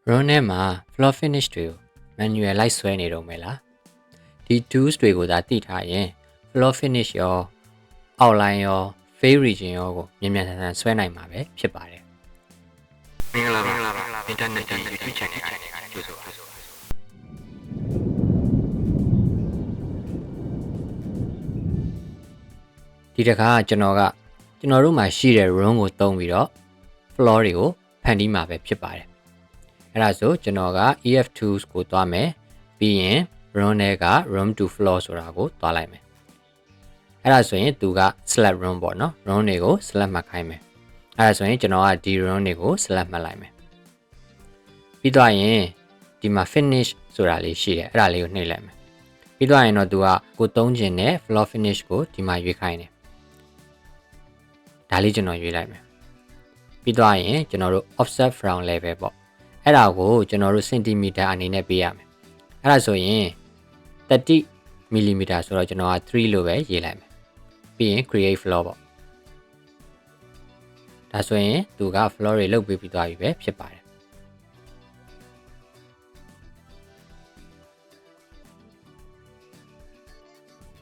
run ထဲမှာ floor finish တွေကို manual လိုက်ဆွဲနေတော့မယ်လားဒီ tools တွေကိုသာသိထားရင် floor finish ရော outline ရော fade region ရောကိုမြန်မြန်ဆန်ဆန်ဆွဲနိုင်မှာပဲဖြစ်ပါတယ်မင်္ဂလာပါ internet YouTube channel ကနေကြိုဆိုပါဒီတခါကျွန်တော်တို့မှာရှိတဲ့ room ကိုသုံးပြီးတော့ floor တွေကိုဖန်တီးမှာပဲဖြစ်ပါတယ်အဲ့ဒါဆိုကျွန်တော်က EF tools ကိုသွားမယ်ပြီးရင် room ထဲက room to floor ဆိုတာကိုသွားလိုက်မယ်အဲ့ဒါဆိုရင်သူက select room ပေါ့နော် room တွေကို select မှတ်ခိုင်းမယ်အဲ့ဒါဆိုရင်ကျွန်တော်ကဒီ room တွေကို select မှတ်လိုက်မယ်ပြီးတော့ရင်ဒီမှာ finish ဆိုတာလေးရှိတယ်အဲ့ဒါလေးကိုနှိပ်လိုက်မယ်ပြီးတော့ရင်တော့သူကကိုသုံးခြင်းနဲ့ floor finish ကိုဒီမှာရွေးခိုင်းတယ်ဒါလေးကျွန်တော်ရွေးလိုက်မယ်ပြီးတော့ရင်ကျွန်တော်တို့ offset from level ပေါ့အဲ့ဒါကိုကျွန်တော်တို့ centimeter အနေနဲ့ပေးရမယ်အဲ့ဒါဆိုရင်30 mm ဆိုတော့ကျွန်တော်က3လို့ပဲရေးလိုက်မယ်ပြီးရင် create floor ပေါ့ဒါဆိုရင်သူက floor တွေလုပ်ပေးပြီးသွားပြီပဲဖြစ်ပါတယ်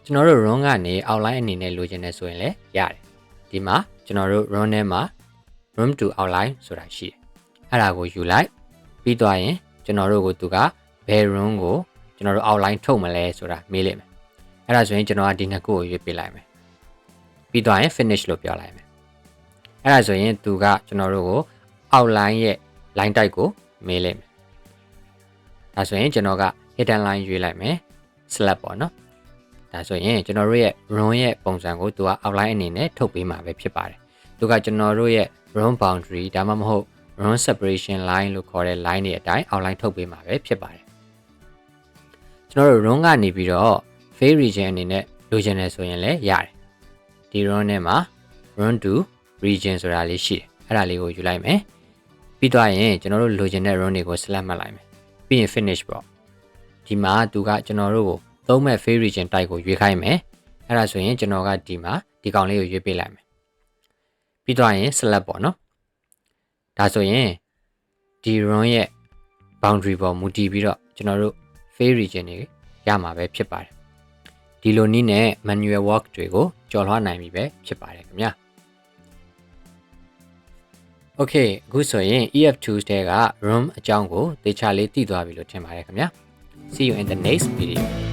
ကျွန်တော်တို့ run ကနေ outline အနေနဲ့လိုချင်တယ်ဆိုရင်လည်းရတယ်ဒီမှာကျွန်တော်တို့ run ထဲမှာ room to outline ဆိုတာရှိတယ်အဲ့ဒါကိုယူလိုက်ပြီးသွားရင်ကျွန်တော်တို့ကိုသူကဘယ် room ကိုကျွန်တော်တို့ outline ထုတ်မလဲဆိုတာမေးလိုက်မယ်အဲ့ဒါဆိုရင်ကျွန်တော်ကဒီနှစ်ခုကိုရွေးပေးလိုက်မယ်ပြီးသွားရင် finish လို့ပြောလိုက်မယ်အဲ့ဒါဆိုရင်သူကကျွန်တော်တို့ကို outline ရဲ့ line type ကိုမေးလိုက်မယ်ဒါဆိုရင်ကျွန်တော်က hidden line ရွေးလိုက်မယ် select ပေါ့နော်ဒါဆိုရင်ကျွန်တော်တို့ရဲ့ room ရဲ့ပုံစံကိုသူက outline အနေနဲ့ထုတ်ပေးမှာပဲဖြစ်ပါတယ်သူကကျွန်တော်တို့ရဲ့ room boundary ဒါမှမဟုတ် room separation line လို့ခေါ်တဲ့ line တွေအတိုင်း outline ထုတ်ပေးမှာပဲဖြစ်ပါတယ်ကျွန်တော်တို့ room ကနေပြီးတော့ fade region အနေနဲ့လိုချင်တယ်ဆိုရင်လည်းရတယ်ဒီ room ထဲမှာ room to region ဆိုတာလေးရှိတယ်အဲ့ဒါလေးကိုယူလိုက်မယ်ပြီးတော့ရင်ကျွန်တော်တို့လိုချင်တဲ့ room တွေကို select မှတ်လိုက်မယ်ပြီးရင် finish ပေါ့ဒီမှာသူကကျွန်တော်တို့ကိုသုံးမဲ့ fade region type ကိုရွေးခိုင်းမယ်အဲ့ဒါဆိုရင်ကျွန်တော်ကဒီမှာဒီကောင်လေးကိုရွေးပေးလိုက်မယ်ပြီးတော့ရင် select ပေါ့နော်ဒါဆိုရင်ဒီ room ရဲ့ boundary ပေါ်မူတည်ပြီးတော့ကျွန်တော်တို့ fade region တွေရမှာပဲဖြစ်ပါတယ်ဒီလိုနည်းနဲ့ manual work တွေကိုကျော်လွှားနိုင်ပြီပဲဖြစ်ပါတယ်ခင်ဗျာ Okay အခုဆိုရင် EF tools တဲက room အကြောင်းကိုသေချာလေးသိသွားပြီလို့ထင်ပါတယ်ခင်ဗျာ See you in the next video